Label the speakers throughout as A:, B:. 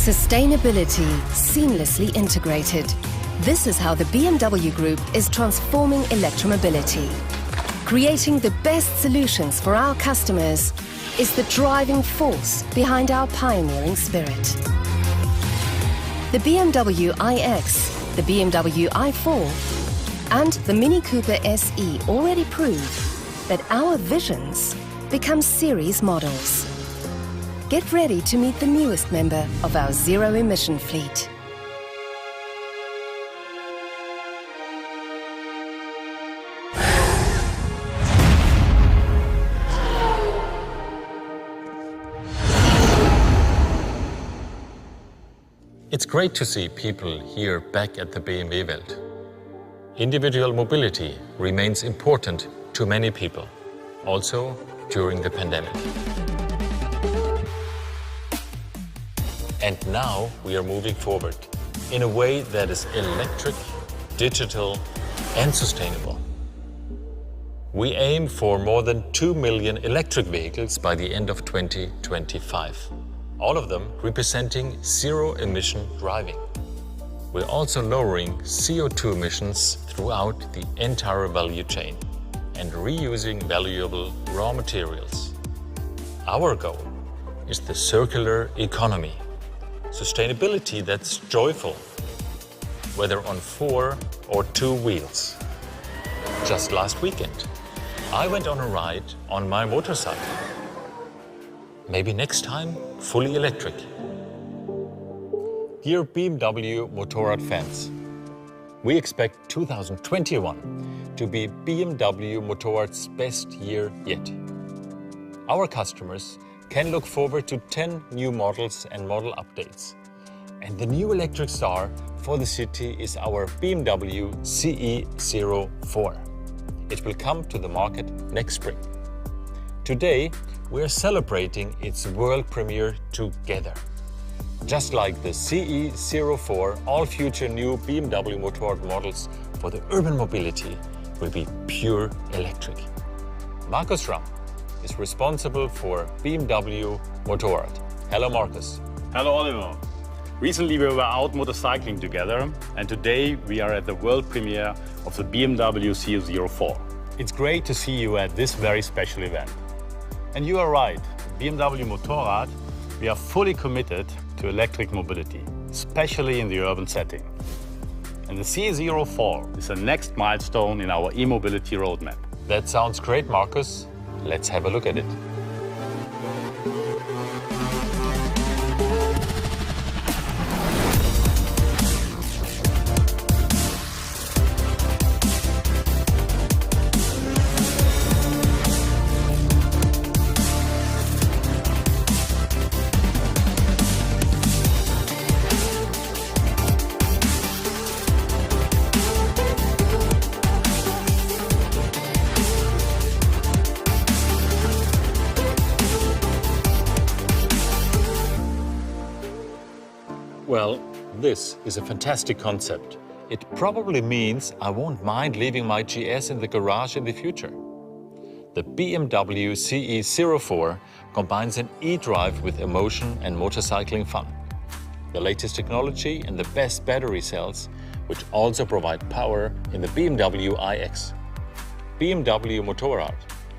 A: Sustainability seamlessly integrated. This is how the BMW Group is transforming electromobility. Creating the best solutions for our customers is the driving force behind our pioneering spirit. The BMW iX, the BMW i4 and the Mini Cooper SE already prove that our visions become series models. Get ready to meet the newest member of our zero-emission fleet.
B: It's great to see people here back at the BMW Welt. Individual mobility remains important to many people, also during the pandemic. And now we are moving forward in a way that is electric, digital and sustainable. We aim for more than 2 million electric vehicles by the end of 2025. All of them representing zero-emission driving. We're also lowering CO2 emissions throughout the entire value chain and reusing valuable raw materials. Our goal is the circular economy, sustainability that's joyful, whether on 4 or 2 wheels. Just last weekend, I went on a ride on my motorcycle. Maybe next time, fully electric. Dear BMW Motorrad fans, we expect 2021 to be BMW Motorrad's best year yet. Our customers can look forward to 10 new models and model updates. And the new electric star for the city is our BMW CE 04. It will come to the market next spring. Today, we are celebrating its world premiere together. Just like the CE 04, all future new BMW Motorrad models for the urban mobility will be pure electric. Markus Schramm is responsible for BMW Motorrad. Hello, Markus.
C: Hello, Oliver. Recently we were out motorcycling together, and today we are at the world premiere of the BMW CE 04. It's great to see you at this very special event. And you are right, BMW Motorrad, we are fully committed to electric mobility, especially in the urban setting. And the CE 04 is the next milestone in our e-mobility roadmap.
B: That sounds great, Markus. Let's have a look at it. Well, this is a fantastic concept. It probably means I won't mind leaving my GS in the garage in the future. The BMW CE 04 combines an e-drive with emotion and motorcycling fun. The latest technology and the best battery cells, which also provide power in the BMW iX. BMW Motorrad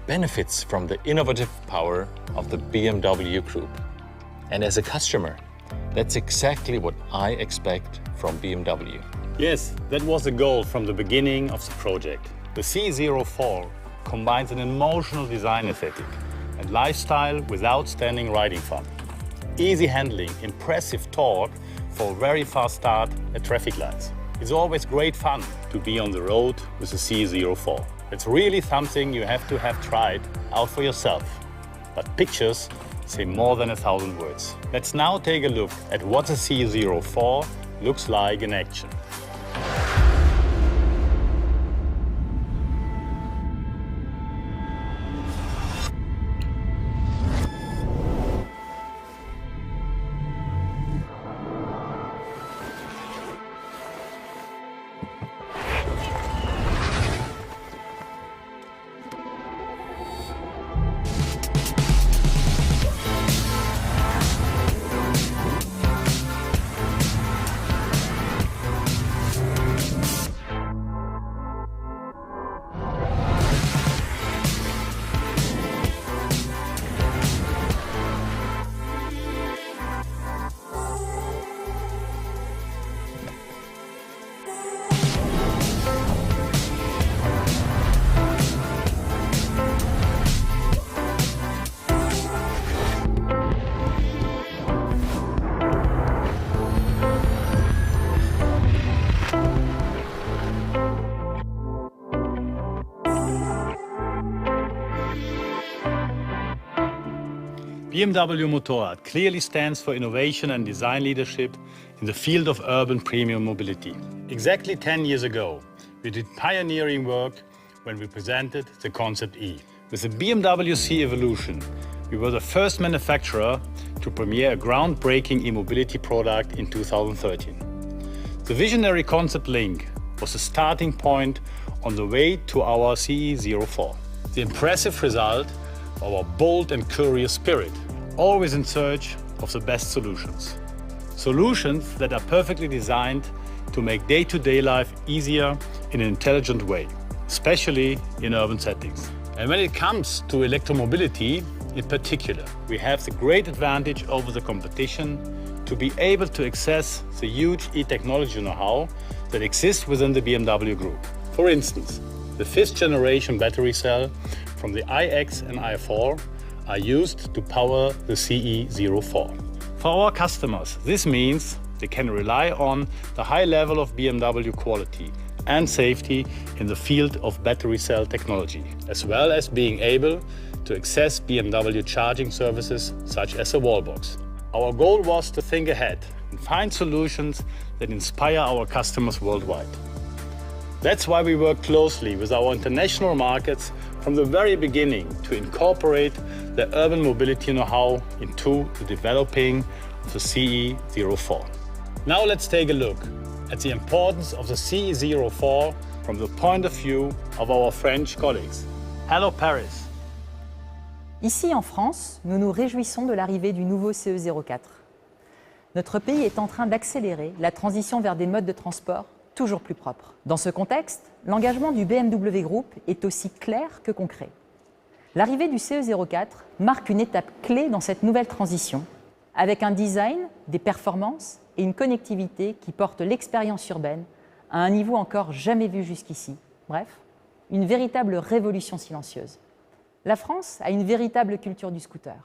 B: benefits from the innovative power of the BMW Group. And as a customer, that's exactly what I expect from BMW.
C: Yes, that was the goal from the beginning of the project. The CE 04 combines an emotional design aesthetic and lifestyle with outstanding riding fun. Easy handling, impressive torque for a very fast start at traffic lights. It's always great fun to be on the road with the CE 04. It's really something you have to have tried out for yourself. But pictures say more than 1,000 words. Let's now take a look at what the CE 04 looks like in action. BMW Motorrad clearly stands for innovation and design leadership in the field of urban premium mobility. Exactly 10 years ago, we did pioneering work when we presented the Concept E. With the BMW CE Evolution, we were the first manufacturer to premiere a groundbreaking e-mobility product in 2013. The visionary Concept Link was the starting point on the way to our CE04. The impressive result of our bold and curious spirit, always in search of the best solutions. Solutions that are perfectly designed to make day-to-day life easier in an intelligent way, especially in urban settings. And when it comes to electromobility in particular, we have the great advantage over the competition to be able to access the huge e-technology know-how that exists within the BMW Group. For instance, the 5th generation battery cell from the iX and i4 are used to power the CE04. For our customers, this means they can rely on the high level of BMW quality and safety in the field of battery cell technology, as well as being able to access BMW charging services such as a wallbox. Our goal was to think ahead and find solutions that inspire our customers worldwide. That's why we work closely with our international markets from the very beginning to incorporate the urban mobility know-how into the developing of the CE04. Now let's take a look at the importance of the CE04 from the point of view of our French colleagues. Hello Paris.
D: Ici en France, nous nous réjouissons de l'arrivée du nouveau CE04. Notre pays est en train d'accélérer la transition vers des modes de transport toujours plus propres. Dans ce contexte, l'engagement du BMW Group est aussi clair que concret. L'arrivée du CE04 marque une étape clé dans cette nouvelle transition, avec un design, des performances et une connectivité qui porte l'expérience urbaine à un niveau encore jamais vu jusqu'ici. Bref, une véritable révolution silencieuse. La France a une véritable culture du scooter.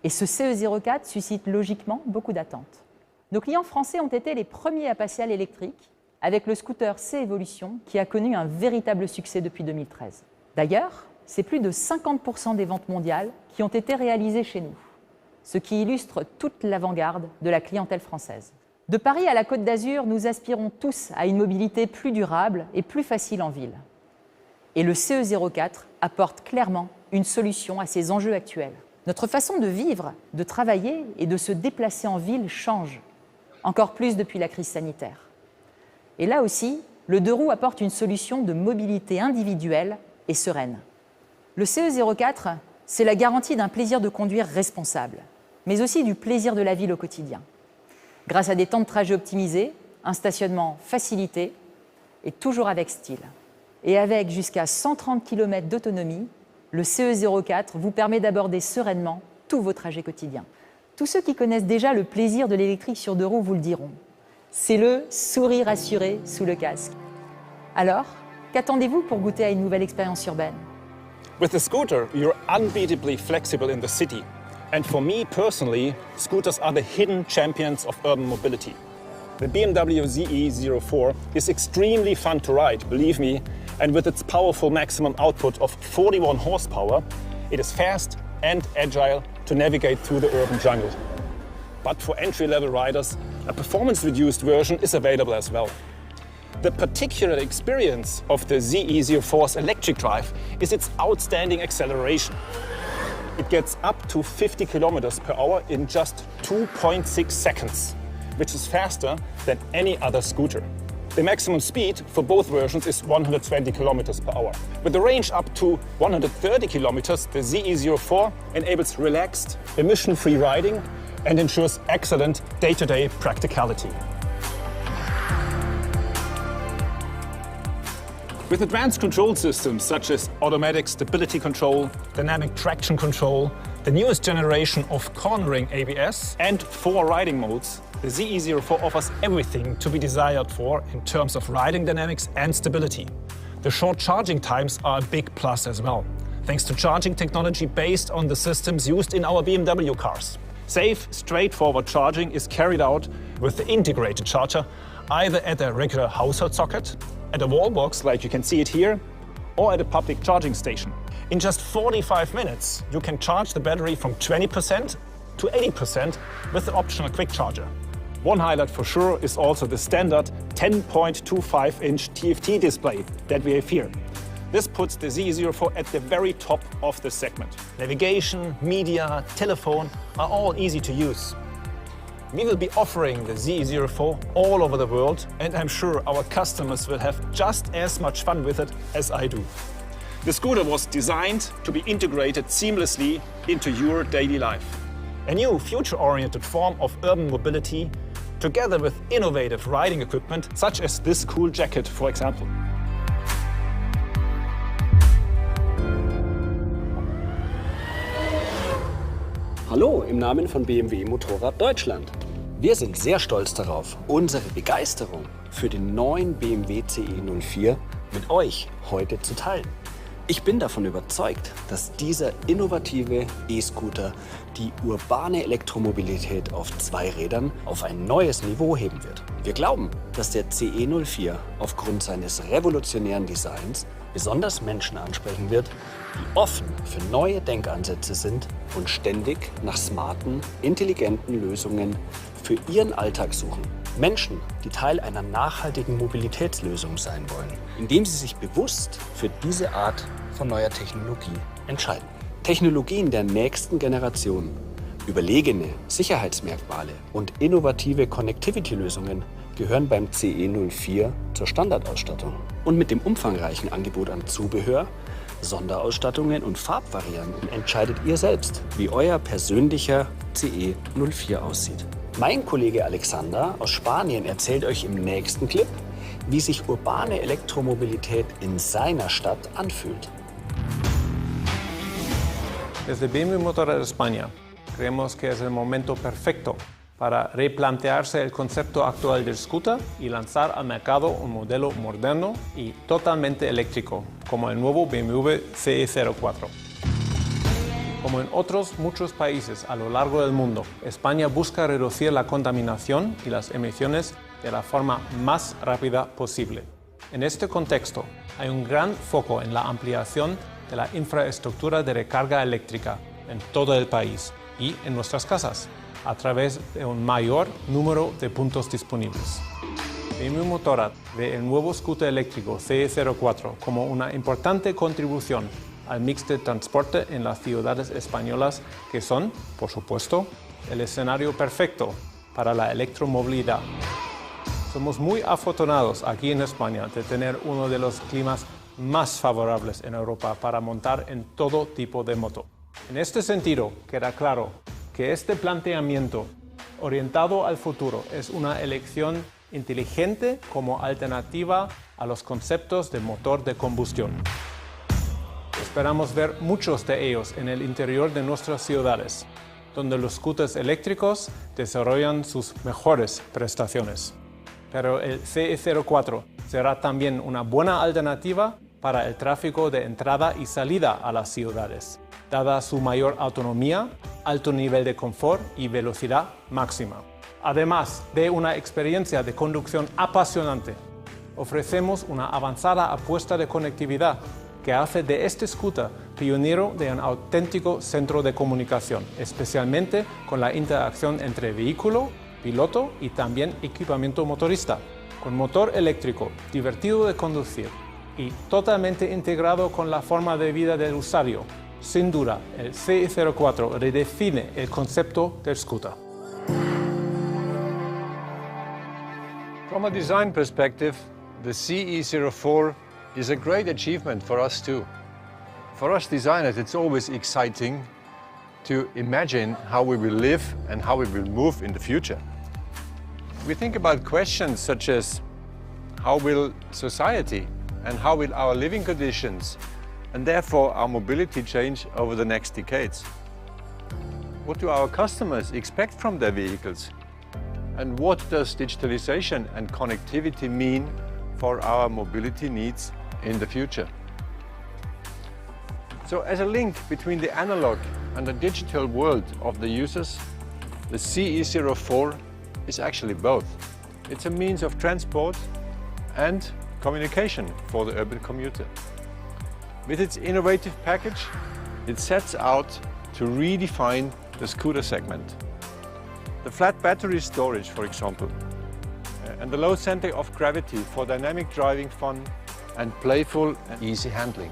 D: Et ce CE04 suscite logiquement beaucoup d'attentes. Nos clients français ont été les premiers à passer à l'électrique avec le scooter C Evolution qui a connu un véritable succès depuis 2013. D'ailleurs, c'est plus de 50% des ventes mondiales qui ont été réalisées chez nous, ce qui illustre toute l'avant-garde de la clientèle française. De Paris à la Côte d'Azur, nous aspirons tous à une mobilité plus durable et plus facile en ville. Et le CE04 apporte clairement une solution à ces enjeux actuels. Notre façon de vivre, de travailler et de se déplacer en ville change, encore plus depuis la crise sanitaire. Et là aussi, le deux roues apporte une solution de mobilité individuelle et sereine. Le CE04, c'est la garantie d'un plaisir de conduire responsable, mais aussi du plaisir de la ville au quotidien. Grâce à des temps de trajet optimisés, un stationnement facilité et toujours avec style. Et avec jusqu'à 130 km d'autonomie, le CE04 vous permet d'aborder sereinement tous vos trajets quotidiens. Tous ceux qui connaissent déjà le plaisir de l'électrique sur deux roues vous le diront. C'est le sourire assuré sous le casque. Alors, qu'attendez-vous pour goûter à une nouvelle expérience urbaine?
E: With the scooter, you're unbeatably flexible in the city. And for me personally, scooters are the hidden champions of urban mobility. The BMW CE04 is extremely fun to ride, believe me, and with its powerful maximum output of 41 horsepower, it is fast and agile to navigate through the urban jungle. But for entry-level riders, a performance-reduced version is available as well. The particular experience of the CE04's electric drive is its outstanding acceleration. It gets up to 50 kilometers per hour in just 2.6 seconds, which is faster than any other scooter. The maximum speed for both versions is 120 kilometers per hour. With the range up to 130 kilometers, the CE04 enables relaxed, emission-free riding and ensures excellent day-to-day practicality. With advanced control systems such as automatic stability control, dynamic traction control, the newest generation of cornering ABS, and 4 riding modes, the CE04 offers everything to be desired for in terms of riding dynamics and stability. The short charging times are a big plus as well, thanks to charging technology based on the systems used in our BMW cars. Safe, straightforward charging is carried out with the integrated charger, either at a regular household socket, at a wall box like you can see it here, or at a public charging station. In just 45 minutes, you can charge the battery from 20% to 80% with the optional quick charger. One highlight for sure is also the standard 10.25-inch TFT display that we have here. This puts the ZE04 at the very top of the segment. Navigation, media, telephone are all easy to use. We will be offering the ZE04 all over the world, and I'm sure our customers will have just as much fun with it as I do. The scooter was designed to be integrated seamlessly into your daily life. A new future-oriented form of urban mobility, together with innovative riding equipment, such as this cool jacket, for example.
F: Hallo im Namen von BMW Motorrad Deutschland. Wir sind sehr stolz darauf, unsere Begeisterung für den neuen BMW CE 04 mit euch heute zu teilen. Ich bin davon überzeugt, dass dieser innovative E-Scooter die urbane Elektromobilität auf zwei Rädern auf ein neues Niveau heben wird. Wir glauben, dass der CE 04 aufgrund seines revolutionären Designs besonders Menschen ansprechen wird, die offen für neue Denkansätze sind und ständig nach smarten, intelligenten Lösungen für ihren Alltag suchen. Menschen, die Teil einer nachhaltigen Mobilitätslösung sein wollen, indem sie sich bewusst für diese Art von neuer Technologie entscheiden. Technologien der nächsten Generation, überlegene Sicherheitsmerkmale und innovative Connectivity-Lösungen gehören beim CE 04 zur Standardausstattung. Und mit dem umfangreichen Angebot an Zubehör, Sonderausstattungen und Farbvarianten entscheidet ihr selbst, wie euer persönlicher CE 04 aussieht. Mein Kollege Alexander aus Spanien erzählt euch im nächsten Clip, wie sich urbane Elektromobilität in seiner Stadt anfühlt.
G: Desde BMW Motorrad España, creemos que es el momento perfecto para replantearse el concepto actual del scooter y lanzar al mercado un modelo moderno y totalmente eléctrico, como el nuevo BMW CE 04. Como en otros muchos países a lo largo del mundo, España busca reducir la contaminación y las emisiones de la forma más rápida posible. En este contexto, hay un gran foco en la ampliación de la infraestructura de recarga eléctrica en todo el país y en nuestras casas, a través de un mayor número de puntos disponibles. BMW Motorrad ve el nuevo scooter eléctrico CE 04 como una importante contribución al mix de transporte en las ciudades españolas que son, por supuesto, el escenario perfecto para la electromovilidad. Somos muy afortunados aquí en España de tener uno de los climas más favorables en Europa para montar en todo tipo de moto. En este sentido, queda claro que este planteamiento orientado al futuro es una elección inteligente como alternativa a los conceptos de motor de combustión. Esperamos ver muchos de ellos en el interior de nuestras ciudades, donde los scooters eléctricos desarrollan sus mejores prestaciones. Pero el CE 04 será también una buena alternativa para el tráfico de entrada y salida a las ciudades, dada su mayor autonomía, alto nivel de confort y velocidad máxima. Además de una experiencia de conducción apasionante, ofrecemos una avanzada apuesta de conectividad que hace de este scooter pionero de un auténtico centro de comunicación, especialmente con la interacción entre vehículo, piloto y también equipamiento motorista. Con motor eléctrico, divertido de conducir y totalmente integrado con la forma de vida del usuario, sin duda, el CE 04 redefine el concepto del scooter.
H: From a design perspective, the CE 04 is a great achievement for us too. For us designers, it's always exciting to imagine how we will live and how we will move in the future. We think about questions such as how will society and how will our living conditions and therefore our mobility change over the next decades? What do our customers expect from their vehicles? And what does digitalization and connectivity mean for our mobility needs in the future? So as a link between the analog and the digital world of the users, the CE 04 is actually both. It's a means of transport and communication for the urban commuter. With its innovative package, it sets out to redefine the scooter segment. The flat battery storage, for example, and the low center of gravity for dynamic driving fun and playful and easy handling.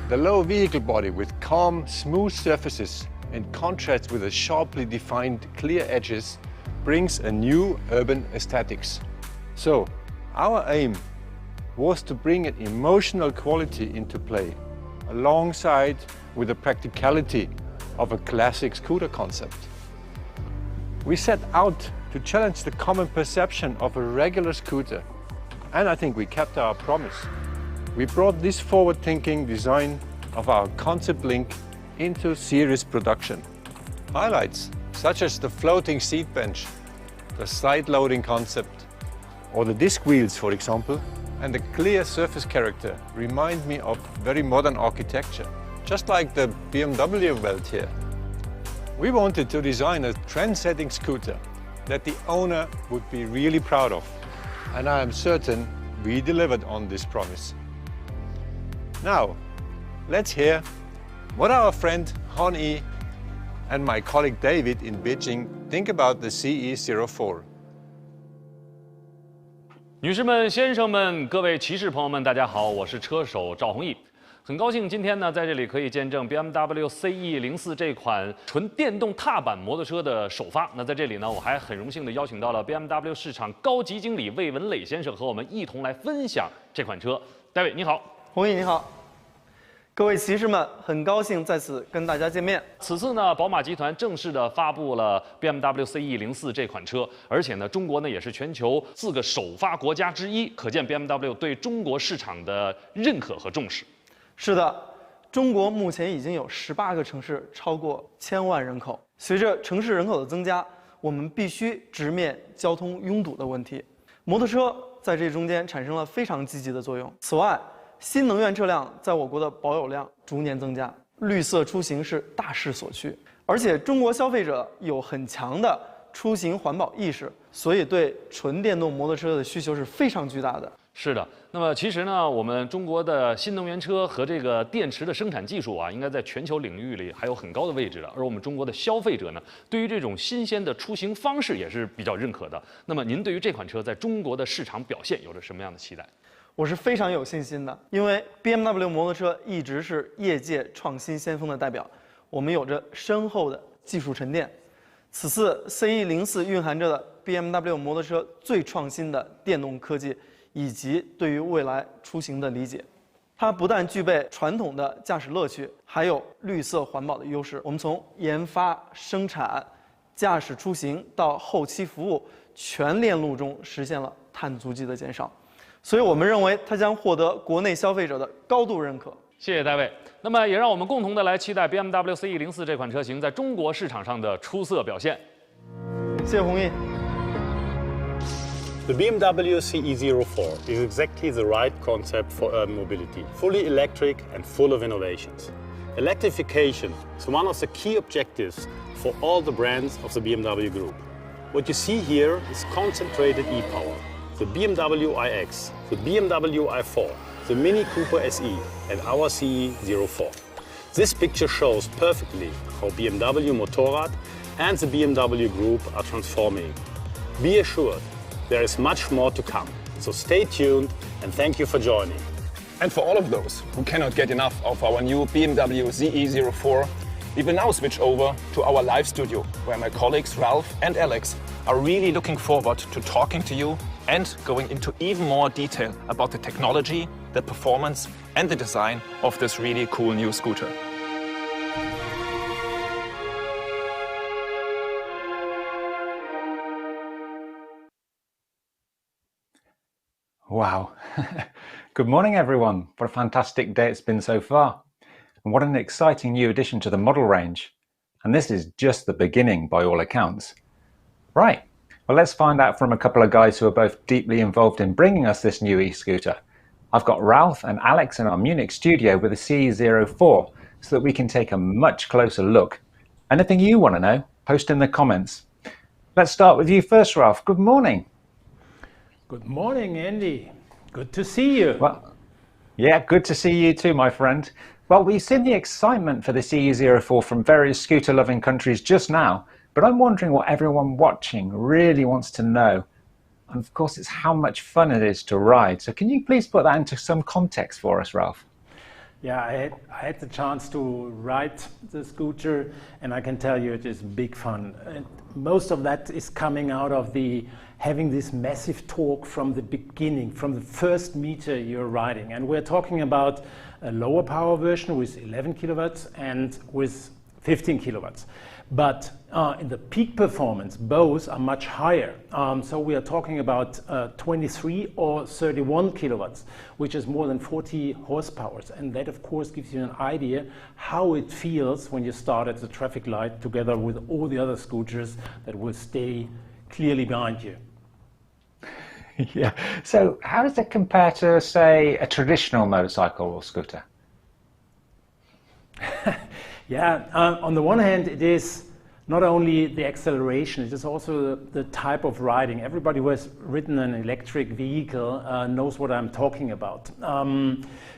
H: The low vehicle body with calm, smooth surfaces in contrast with the sharply defined clear edges brings a new urban aesthetics. So, our aim was to bring an emotional quality into play, alongside with the practicality of a classic scooter concept. We set out to challenge the common perception of a regular scooter, and I think we kept our promise. We brought this forward-thinking design of our concept link into series production. Highlights such as the floating seat bench, the side-loading concept, or the disc wheels, for example, and the clear surface character remind me of very modern architecture, just like the BMW belt here. We wanted to design a trend-setting scooter that the owner would be really proud of, and I am certain we delivered on this promise. Now, let's hear what our friend Hon-E and my colleague David in Beijing think about the CE04.
I: 女士们、先生们、各位骑士朋友们，大家好，我是车手赵宏毅。很高兴今天呢，在这里可以见证 BMW CE04这款纯电动踏板摩托车的首发。那在这里呢，我还很荣幸的邀请到了 BMW 市场高级经理魏文磊先生和我们一同来分享这款车。戴伟你好，
J: 宏毅你好。 各位骑士们，很高兴再次跟大家见面。
I: 此次呢，宝马集团正式的发布了 BMW CE04这款车，而且呢，中国呢也是全球4个首发国家之一，可见 BMW 对中国市场的认可和重视。
J: 是的，中国目前已经有18个城市超过1000万人口。随着城市人口的增加，我们必须直面交通拥堵的问题。摩托车在这中间产生了非常积极的作用。此外， 新能源车辆在我国的保有量逐年增加，绿色出行是大势所趋。而且中国消费者有很强的出行环保意识，所以对纯电动摩托车的需求是非常巨大的。
I: 是的，那么其实呢，我们中国的新能源车和这个电池的生产技术啊，应该在全球领域里还有很高的位置的。而我们中国的消费者呢，对于这种新鲜的出行方式也是比较认可的。那么您对于这款车在中国的市场表现有着什么样的期待？
J: 我是非常有信心的，因为 BMW 摩托车一直是业界创新先锋的代表，我们有着深厚的技术沉淀。此次 CE04蕴含着的 BMW 摩托车最创新的电动科技，以及对于未来出行的理解。它不但具备传统的驾驶乐趣，还有绿色环保的优势。我们从研发、生产、驾驶出行到后期服务，全链路中实现了碳足迹的减少。 所以我们认为它将获得国内消费者的高度认可。
I: 谢谢戴维。那么也让我们共同的来期待 BMW CE04这款车型在中国市场上的出色表现。
J: 谢谢宏毅。
C: The BMW CE04 is exactly the right concept for urban mobility, fully electric and full of innovations. Electrification is one of the key objectives for all the brands of the BMW Group. What you see here is concentrated e-power. The BMW iX, the BMW i4, the Mini Cooper SE and our CE04. This picture shows perfectly how BMW Motorrad and the BMW Group are transforming. Be assured, there is much more to come. So stay tuned and thank you for joining.
E: And for all of those who cannot get enough of our new BMW CE04, we will now switch over to our live studio, where my colleagues Ralph and Alex are really looking forward to talking to you and going into even more detail about the technology, the performance and the design of this really cool new scooter.
K: Wow. Good morning, everyone. What a fantastic day it's been so far. And what an exciting new addition to the model range. And this is just the beginning by all accounts. Right. Well, let's find out from a couple of guys who are both deeply involved in bringing us this new e-scooter. I've got Ralph and Alex in our Munich studio with the CE04 so that we can take a much closer look. Anything you want to know, post in the comments. Let's start with you first, Ralph. Good morning.
L: Good morning, Andy. Good to see you.
K: Well, yeah, good to see you too, my friend. Well, we've seen the excitement for the CE04 from various scooter-loving countries just now, but I'm wondering what everyone watching really wants to know. And of course, it's how much fun it is to ride. So can you please put that into some context for us, Ralph?
L: Yeah, I had the chance to ride the scooter, and I can tell you it is big fun. And most of that is coming out of having this massive torque from the beginning, from the first meter you're riding. And we're talking about a lower power version with 11 kilowatts and with 15 kilowatts. But in the peak performance, both are much higher. So we are talking about 23 or 31 kilowatts, which is more than 40 horsepower. And that, of course, gives you an idea how it feels when you start at the traffic light together with all the other scooters that will stay clearly behind you.
K: Yeah. So how does it compare to, say, a traditional motorcycle or scooter?
L: Yeah, on the one hand, it is not only the acceleration, it is also the type of riding. Everybody who has ridden an electric vehicle knows what I'm talking about.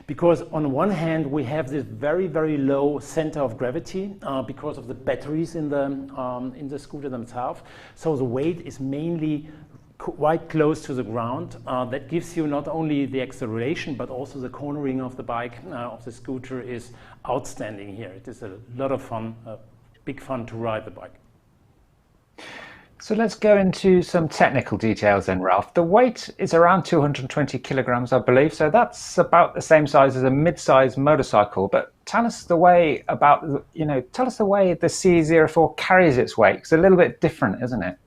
L: Because on one hand, we have this very, very low center of gravity because of the batteries in the scooter themselves. So the weight is mainly quite close to the ground. That gives you not only the acceleration, but also the cornering of the bike, of the scooter is outstanding here. It is a lot of fun, big fun to ride the bike.
K: So let's go into some technical details then, Ralph. The weight is around 220 kilograms, I believe. So that's about the same size as a mid-sized motorcycle. But tell us the way about, tell us the way the CE04 carries its weight. It's a little bit different, isn't it?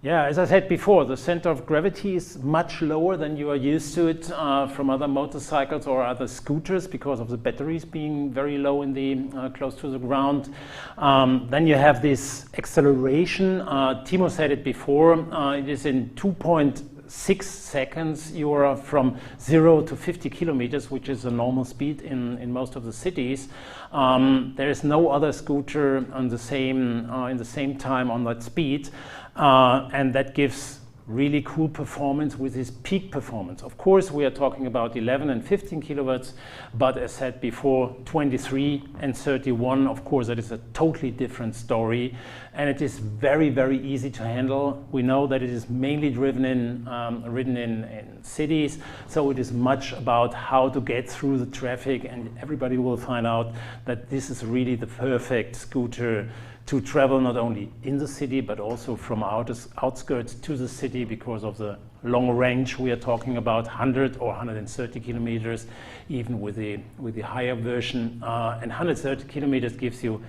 L: Yeah, as I said before, the center of gravity is much lower than you are used to it from other motorcycles or other scooters because of the batteries being very low in the close to the ground. Then you have this acceleration. Timo said it before. It is in 2.6 seconds. You are from 0 to 50 kilometers, which is a normal speed in most of the cities. There is no other scooter on the same in the same time on that speed. And that gives really cool performance with this peak performance. Of course, we are talking about 11 and 15 kilowatts, but as said before, 23 and 31, of course, that is a totally different story. And it is very, very easy to handle. We know that it is mainly ridden in cities, so it is much about how to get through the traffic, and everybody will find out that this is really the perfect scooter to travel not only in the city but also from outskirts to the city because of the long range. We are talking about 100 or 130 kilometers, even with the higher version. And 130 kilometers gives you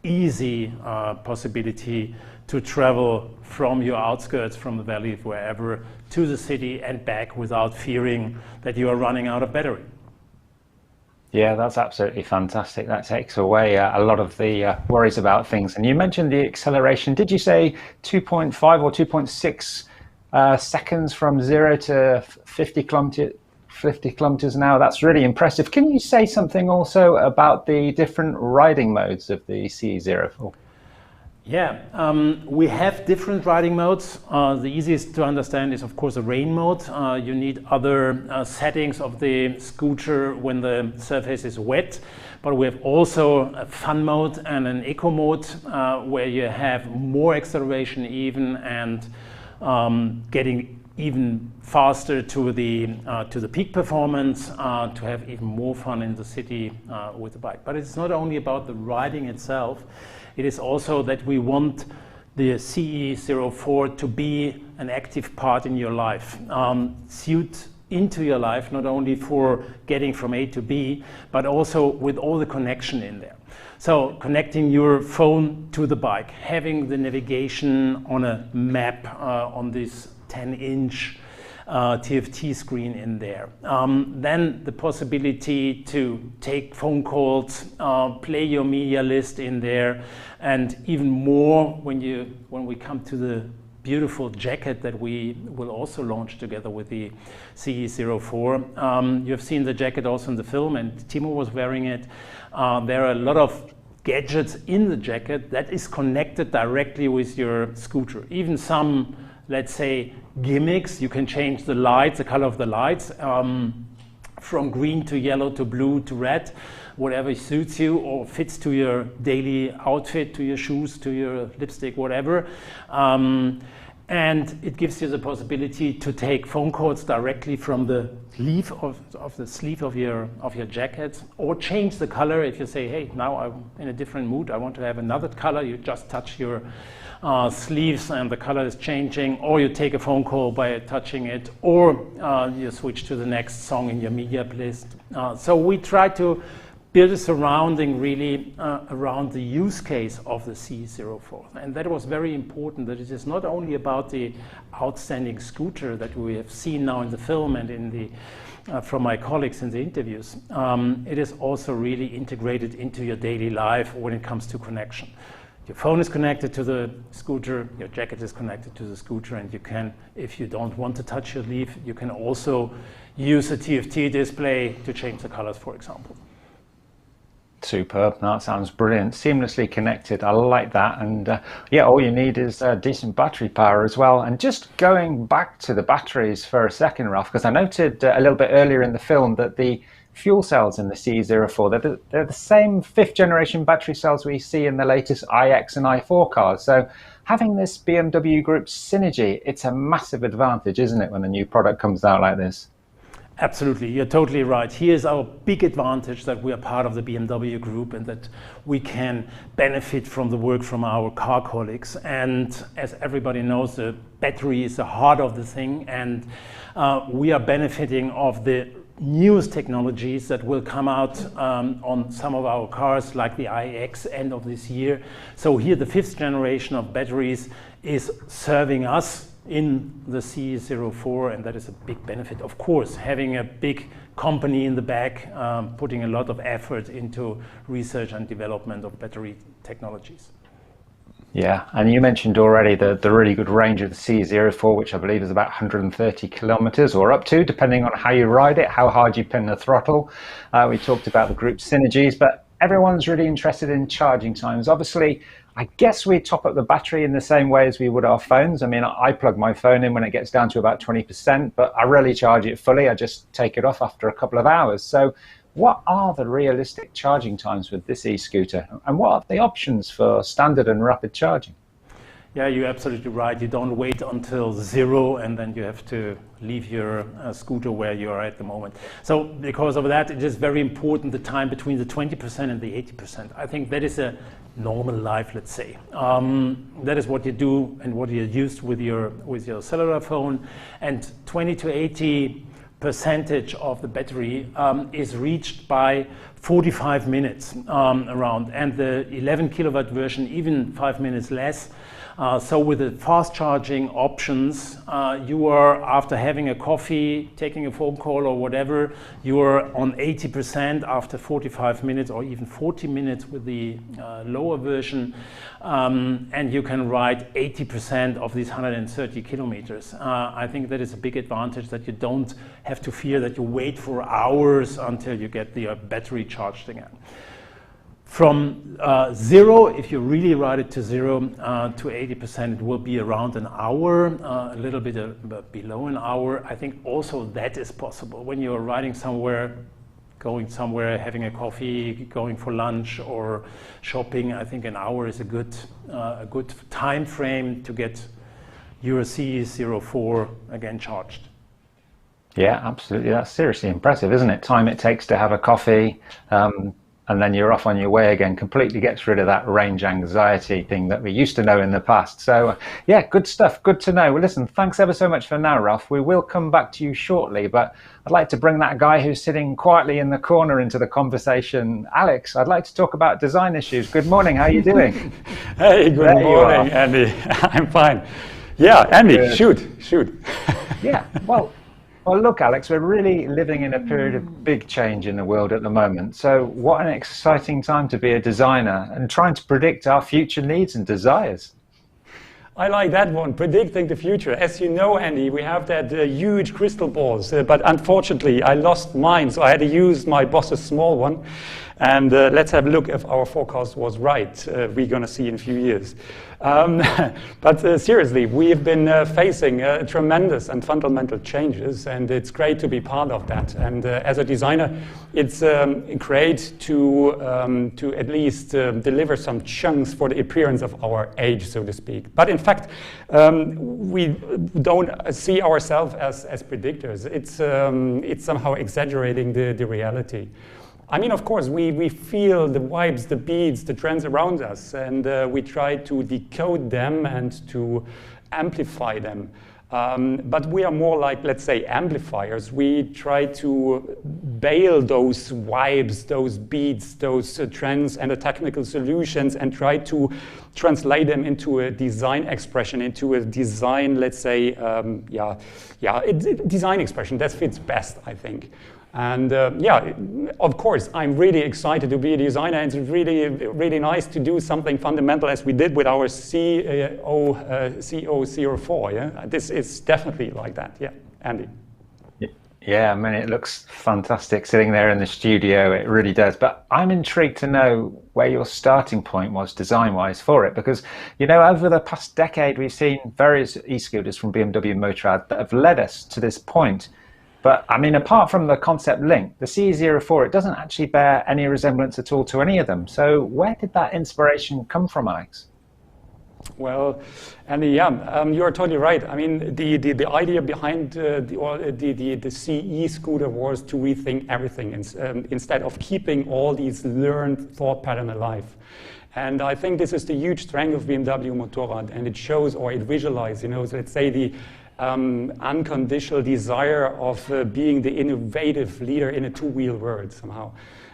L: easy possibility to travel from your outskirts, from the valley, wherever, to the city and back without fearing that you are running out of battery.
K: Yeah, that's absolutely fantastic. That takes away a lot of the worries about things. And you mentioned the acceleration. Did you say 2.5 or 2.6 seconds from 0 to 50 kilometers an hour? That's really impressive. Can you say something also about the different riding modes of the CE04?
L: Yeah, we have different riding modes. The easiest to understand is, of course, a rain mode. You need other settings of the scooter when the surface is wet. But we have also a fun mode and an eco mode where you have more acceleration even and getting even faster to the peak performance to have even more fun in the city with the bike. But it's not only about the riding itself. It is also that we want the CE04 to be an active part in your life, suit into your life, not only for getting from A to B, but also with all the connection in there. So connecting your phone to the bike, having the navigation on a map on this 10-inch TFT screen in there. Then the possibility to take phone calls, play your media list in there, and even more when we come to the beautiful jacket that we will also launch together with the CE04. You have seen the jacket also in the film, and Timo was wearing it. There are a lot of gadgets in the jacket that is connected directly with your scooter. Even some, let's say, gimmicks. You can change the lights, the color of the lights. from green to yellow to blue to red, whatever suits you or fits to your daily outfit, to your shoes, to your lipstick, whatever. And it gives you the possibility to take phone calls directly from the sleeve of your jacket, or change the color. If you say, hey, now I'm in a different mood, I want to have another color, you just touch your sleeves and the color is changing, or you take a phone call by touching it, or you switch to the next song in your media playlist. So we try to build a surrounding really around the use case of the CE04. And that was very important, that it is not only about the outstanding scooter that we have seen now in the film and in the from my colleagues in the interviews. It is also really integrated into your daily life when it comes to connection. Your phone is connected to the scooter, your jacket is connected to the scooter, and you can, if you don't want to touch your leaf, you can also use a TFT display to change the colors, for example.
K: Superb. That sounds brilliant. Seamlessly connected. I like that. And yeah, all you need is decent battery power as well. And just going back to the batteries for a second, Ralph, because I noted a little bit earlier in the film that the fuel cells in the CE04, they're the same 5th generation battery cells we see in the latest iX and i4 cars. So having this BMW Group synergy, it's a massive advantage, isn't it, when a new product comes out like this?
L: Absolutely, you're totally right. Here's our big advantage, that we are part of the BMW Group and that we can benefit from the work from our car colleagues. And as everybody knows, the battery is the heart of the thing, and we are benefiting of the newest technologies that will come out on some of our cars, like the iX end of this year. So here the 5th generation of batteries is serving us in the CE04, and that is a big benefit. Of course, having a big company in the back, putting a lot of effort into research and development of battery technologies.
K: Yeah, and you mentioned already the really good range of the CE04, which I believe is about 130 kilometers or up to, depending on how you ride it, how hard you pin the throttle. We talked about the group synergies, but everyone's really interested in charging times. Obviously, I guess we top up the battery in the same way as we would our phones. I mean, I plug my phone in when it gets down to about 20%, but I rarely charge it fully. I just take it off after a couple of hours. So what are the realistic charging times with this e-scooter? And what are the options for standard and rapid charging?
L: Yeah, you're absolutely right. You don't wait until 0 and then you have to leave your scooter where you are at the moment. So because of that, it is very important, the time between the 20% and the 80%. I think that is a normal life, let's say. That is what you do and what you're used with your cellular phone. And 20 to 80% of the battery is reached by 45 minutes around, and the 11 kilowatt version even 5 minutes less. So with the fast charging options, you are, after having a coffee, taking a phone call or whatever, you are on 80% after 45 minutes or even 40 minutes with the lower version, and you can ride 80% of these 130 kilometers. I think that is a big advantage, that you don't have to fear that you wait for hours until you get the battery charged again. From 0, if you really ride it to 0 to 80%, it will be around an hour, a little bit below an hour. I think also that is possible. When you're riding somewhere, going somewhere, having a coffee, going for lunch or shopping, I think an hour is a good time frame to get your CE04 again charged.
K: Yeah, absolutely. That's seriously impressive, isn't it? Time it takes to have a coffee, and then you're off on your way again. Completely gets rid of that range anxiety thing that we used to know in the past. So yeah, good stuff, good to know. Well, listen, thanks ever so much for now, Ralph. We will come back to you shortly, but I'd like to bring that guy who's sitting quietly in the corner into the conversation. Alex, I'd like to talk about design issues. Good morning, how are you doing?
M: Hey, good morning, Andy. I'm fine. Yeah, Andy, shoot.
K: Yeah, well, look, Alex, we're really living in a period of big change in the world at the moment. So what an exciting time to be a designer and trying to predict our future needs and desires.
M: I like that one, predicting the future. As you know, Andy, we have that huge crystal balls, but unfortunately I lost mine, so I had to use my boss's small one. And let's have a look if our forecast was right. We're going to see in a few years. But seriously, we've been facing tremendous and fundamental changes, and it's great to be part of that. And as a designer, it's great to at least deliver some chunks for the appearance of our age, so to speak. But in fact, we don't see ourselves as predictors. It's somehow exaggerating the reality. I mean, of course, we feel the vibes, the beats, the trends around us, and we try to decode them and to amplify them. But we are more like, let's say, amplifiers. We try to bail those vibes, those beats, those trends and the technical solutions, and try to translate them into a design expression, into a design, let's say, design expression. That fits best, I think. And yeah, of course, I'm really excited to be a designer. It's really, really nice to do something fundamental as we did with our CO04. Yeah, this is definitely like that. Yeah, Andy.
K: Yeah, I mean, it looks fantastic sitting there in the studio. It really does. But I'm intrigued to know where your starting point was design-wise for it, because, you know, over the past decade, we've seen various e-scooters from BMW Motorrad that have led us to this point. But I mean, apart from the concept link, the CE04, it doesn't actually bear any resemblance at all to any of them. So where did that inspiration come from, Alex?
M: Well, Andy, yeah, you're totally right. I mean, the idea behind the CE scooter was to rethink everything instead of keeping all these learned thought patterns alive. And I think this is the huge strength of BMW Motorrad, and it shows, or it visualizes, you know, let's say the unconditional desire of being the innovative leader in a two-wheel world somehow.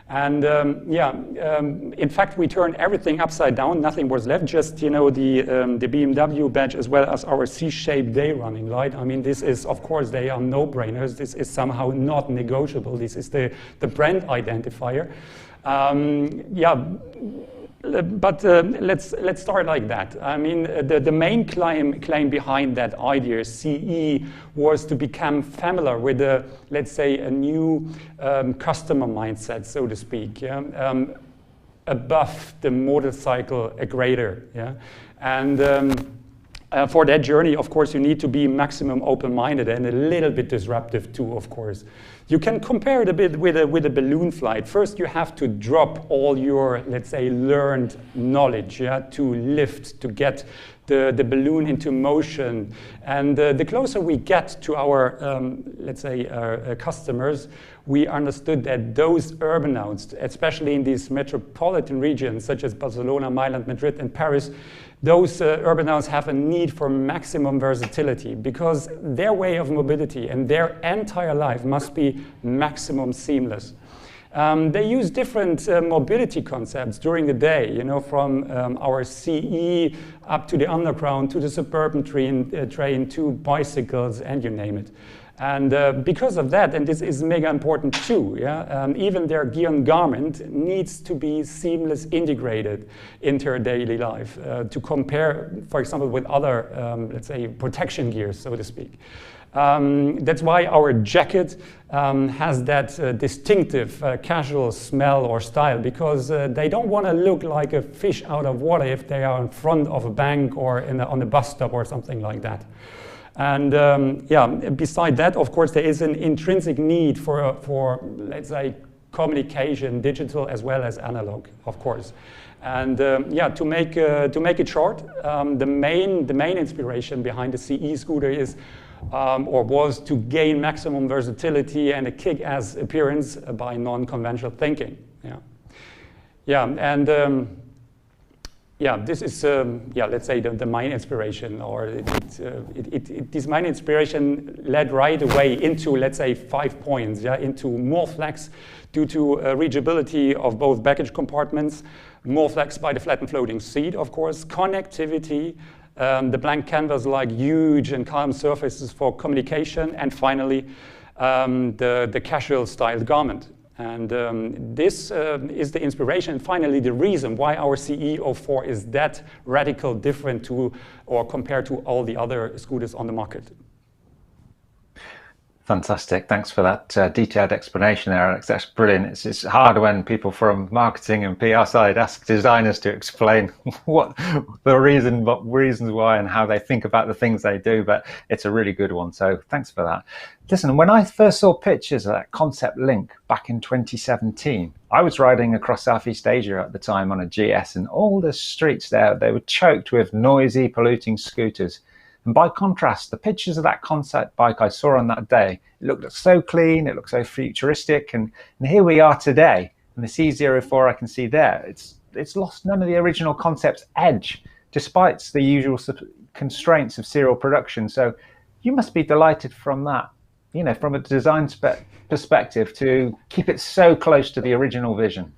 M: And in fact, we turned everything upside down. Nothing was left, just, you know, the BMW badge as well as our C-shaped day running light. I mean, this is, of course, they are no-brainers. This is somehow not negotiable. This is the brand identifier. But let's start like that. I mean, the main claim behind that idea, CE, was to become familiar with let's say, a new customer mindset, so to speak, yeah? Above the motorcycle grader. Yeah? And for that journey, of course, you need to be maximum open-minded and a little bit disruptive too, of course. You can compare it a bit with a balloon flight. First, you have to drop all your, let's say, learned knowledge, yeah, to lift, to get the balloon into motion. And the closer we get to our, let's say, customers, we understood that those urbanites, especially in these metropolitan regions, such as Barcelona, Milan, Madrid, and Paris, those urbanites have a need for maximum versatility because their way of mobility and their entire life must be maximum seamless. They use different mobility concepts during the day, you know, from our CE up to the underground, to the suburban train, to bicycles, and you name it. And because of that, and this is mega important too, yeah, even their gear and garment needs to be seamless integrated into their daily life to compare, for example, with other, let's say, protection gears, so to speak. That's why our jacket has that distinctive casual smell or style, because they don't want to look like a fish out of water if they are in front of a bank or on a bus stop or something like that. And beside that, of course, there is an intrinsic need for let's say, communication, digital as well as analog, of course. And to make it short, the main inspiration behind the CE scooter is or was to gain maximum versatility and a kick-ass appearance by non-conventional thinking. This is, let's say the main inspiration, or this main inspiration led right away into, let's say, 5 points, into more flex due to reachability of both baggage compartments, more flex by the flat and floating seat, of course, connectivity, the blank canvas like huge and calm surfaces for communication, and finally, the casual styled garment. And this is the inspiration, and finally the reason why our CE04 is that radical different to, or compared to all the other scooters on the market.
K: Fantastic. Thanks for that detailed explanation there, Alex. That's brilliant. It's hard when people from marketing and PR side ask designers to explain what the reasons why and how they think about the things they do, but it's a really good one. So thanks for that. Listen, when I first saw pictures of that concept link back in 2017, I was riding across Southeast Asia at the time on a GS, and all the streets there, they were choked with noisy, polluting scooters. And by contrast, the pictures of that concept bike I saw on that day, it looked so clean, it looked so futuristic, and here we are today. And the C04 I can see there, it's lost none of the original concept's edge, despite the usual constraints of serial production. So you must be delighted from that, you know, from a design perspective, to keep it so close to the original vision.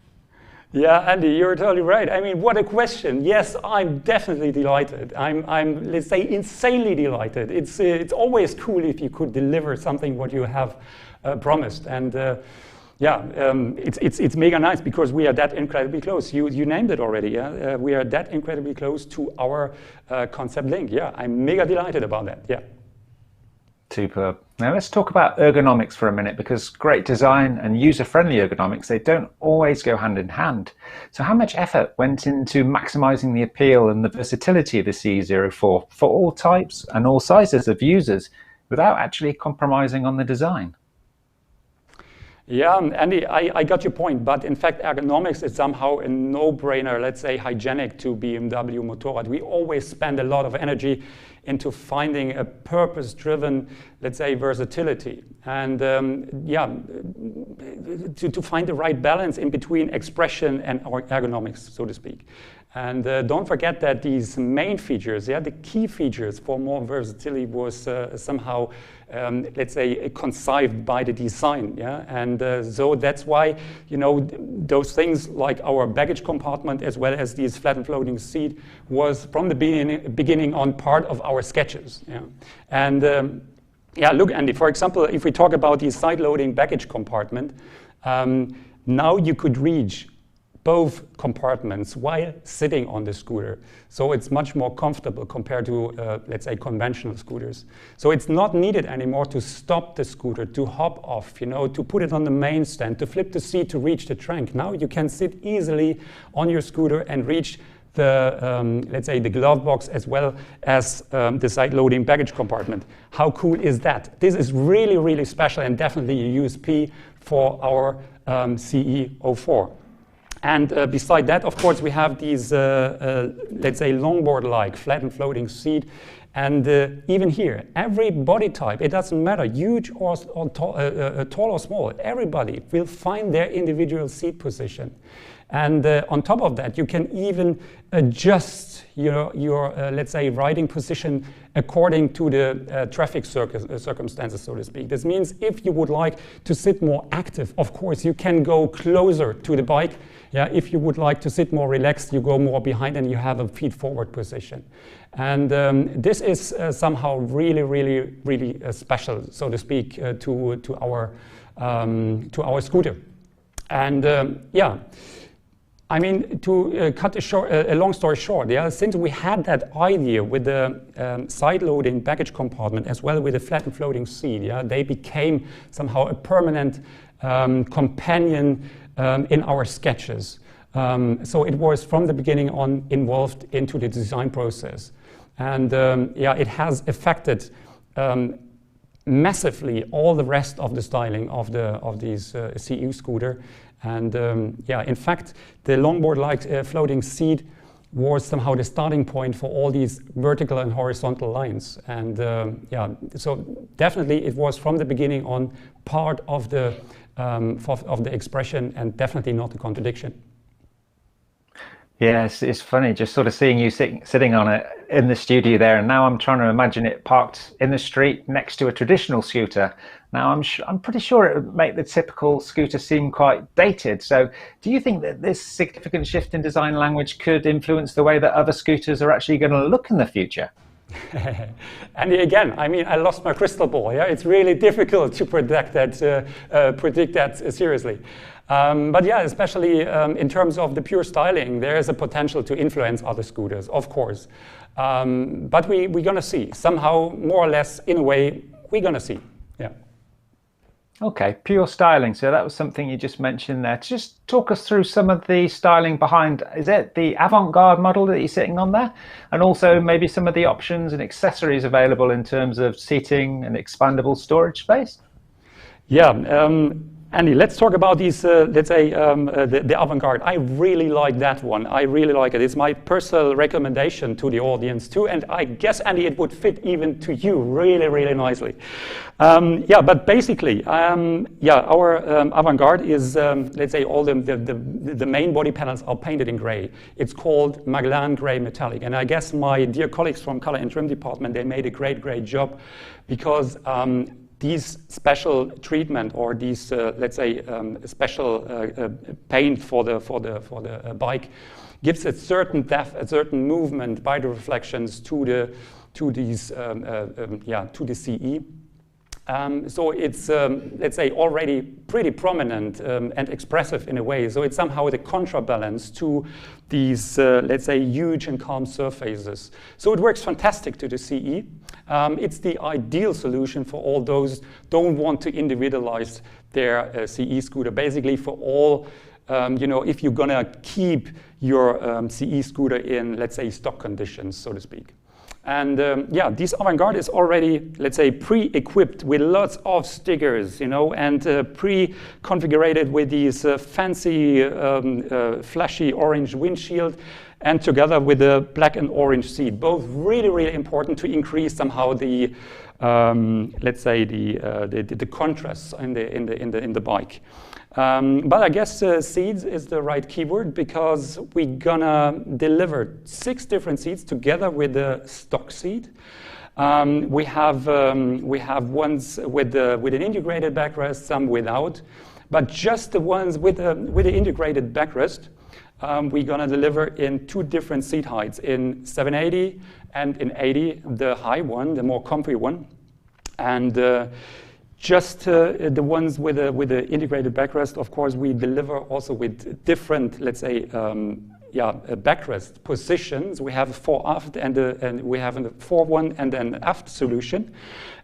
M: Yeah, Andy, you're totally right. I mean, what a question. Yes, I'm definitely delighted. I'm let's say, insanely delighted. It's always cool if you could deliver something what you have promised. And it's mega nice because we are that incredibly close. You named it already. Yeah, we are that incredibly close to our concept link. Yeah, I'm mega delighted about that. Yeah.
K: Superb. Now let's talk about ergonomics for a minute, because great design and user-friendly ergonomics, they don't always go hand in hand. So how much effort went into maximizing the appeal and the versatility of the CE04 for all types and all sizes of users without actually compromising on the design?
M: Yeah, Andy, I got your point, but in fact, ergonomics is somehow a no-brainer, let's say, hygienic to BMW Motorrad. We always spend a lot of energy into finding a purpose-driven, let's say, versatility. And to find the right balance in between expression and ergonomics, so to speak. And don't forget that these main features, the key features for more versatility was somehow, let's say, conceived by the design. And so that's why, you know, those things like our baggage compartment as well as these flat and floating seat was from the beginning on part of our sketches. And look, Andy, for example, if we talk about the side-loading baggage compartment, now you could reach both compartments while sitting on the scooter. So it's much more comfortable compared to, let's say, conventional scooters. So it's not needed anymore to stop the scooter, to hop off, you know, to put it on the main stand, to flip the seat to reach the trunk. Now you can sit easily on your scooter and reach the, let's say, the glove box as well as the side-loading baggage compartment. How cool is that? This is really, really special and definitely a USP for our CE04. And beside that, of course, we have these, let's say, longboard-like flat and floating seat. And even here, every body type, it doesn't matter, huge or tall or small, everybody will find their individual seat position. And on top of that, you can even adjust your let's say, riding position according to the traffic circumstances, so to speak. This means if you would like to sit more active, of course, you can go closer to the bike. Yeah, if you would like to sit more relaxed, you go more behind and you have a feet-forward position. And this is somehow really, really, really special, so to speak, to our scooter. And I mean, to cut a long story short, since we had that idea with the side-loading baggage compartment as well with the flat and floating seat, they became somehow a permanent companion in our sketches. So it was from the beginning on involved into the design process. And it has affected massively all the rest of the styling of these CE scooter. And in fact, the longboard-like floating seat was somehow the starting point for all these vertical and horizontal lines. And so definitely it was from the beginning on part of the expression and definitely not a contradiction.
K: Yeah, it's funny just sort of seeing you sitting on it in the studio there, and now I'm trying to imagine it parked in the street next to a traditional scooter. Now I'm pretty sure it would make the typical scooter seem quite dated. So do you think that this significant shift in design language could influence the way that other scooters are actually going to look in the future?
M: And again, I mean, I lost my crystal ball. Yeah, it's really difficult to predict that seriously. But yeah, especially in terms of the pure styling, there is a potential to influence other scooters, of course. But we're going to see somehow, more or less, in a way, we're going to see. Yeah.
K: Okay, pure styling. So that was something you just mentioned there. Just talk us through some of the styling behind, is it the avant-garde model that you're sitting on there? And also maybe some of the options and accessories available in terms of seating and expandable storage space?
M: Yeah, Andy, let's talk about these, let's say, the avant-garde. I really like that one. I really like it. It's my personal recommendation to the audience too. And I guess, Andy, it would fit even to you really, really nicely. Yeah, but basically, yeah, our avant-garde is, let's say, all the main body panels are painted in gray. It's called Magellan Gray Metallic. And I guess my dear colleagues from Color and Trim Department, they made a great job because these special treatment or these, let's say, special paint for the bike gives a certain depth, a certain movement by the reflections to the CE. So it's, let's say, already pretty prominent and expressive in a way. So it's somehow the contrabalance to these, let's say, huge and calm surfaces. So it works fantastic to the CE. It's the ideal solution for all those who don't want to individualize their CE scooter. Basically for all, you know, if you're gonna keep your CE scooter in, let's say, stock conditions, so to speak. And yeah, this avant-garde is already, let's say, pre-equipped with lots of stickers, you know, and pre-configured with these fancy, flashy orange windshield, and together with a black and orange seat. Both really important to increase somehow the, let's say, the contrast in the bike. But I guess seats is the right keyword because we're gonna deliver 6 different seats together with the stock seat. We have ones with an integrated backrest, some without, but just the ones with the integrated backrest, we're gonna deliver in 2 different seat heights, in 780 and in 80, the high one, the more comfy one, and just the ones with the integrated backrest, of course, we deliver also with different, let's say, backrest positions. We have a fore aft and we have a fore one and an aft solution.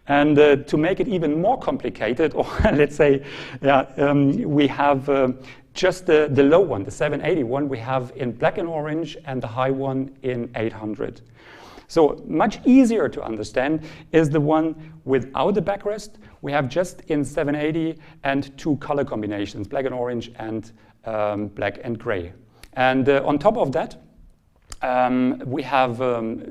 M: And to make it even more complicated, or let's say, we have just the low one, the 780 one, we have in black and orange, and the high one in 800. So much easier to understand is the one without the backrest. We have just in 780 and 2 color combinations, black and orange and black and gray. And on top of that, we have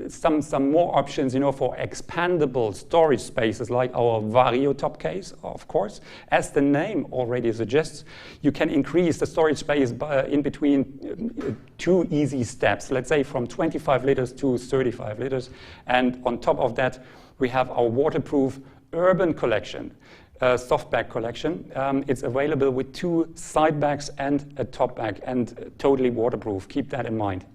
M: some more options, you know, for expandable storage spaces like our Vario top case, of course. As the name already suggests, you can increase the storage space in between 2 easy steps, let's say from 25 liters to 35 liters. And on top of that, we have our waterproof urban collection. Soft bag collection. It's available with 2 side bags and a top bag, and totally waterproof. Keep that in mind.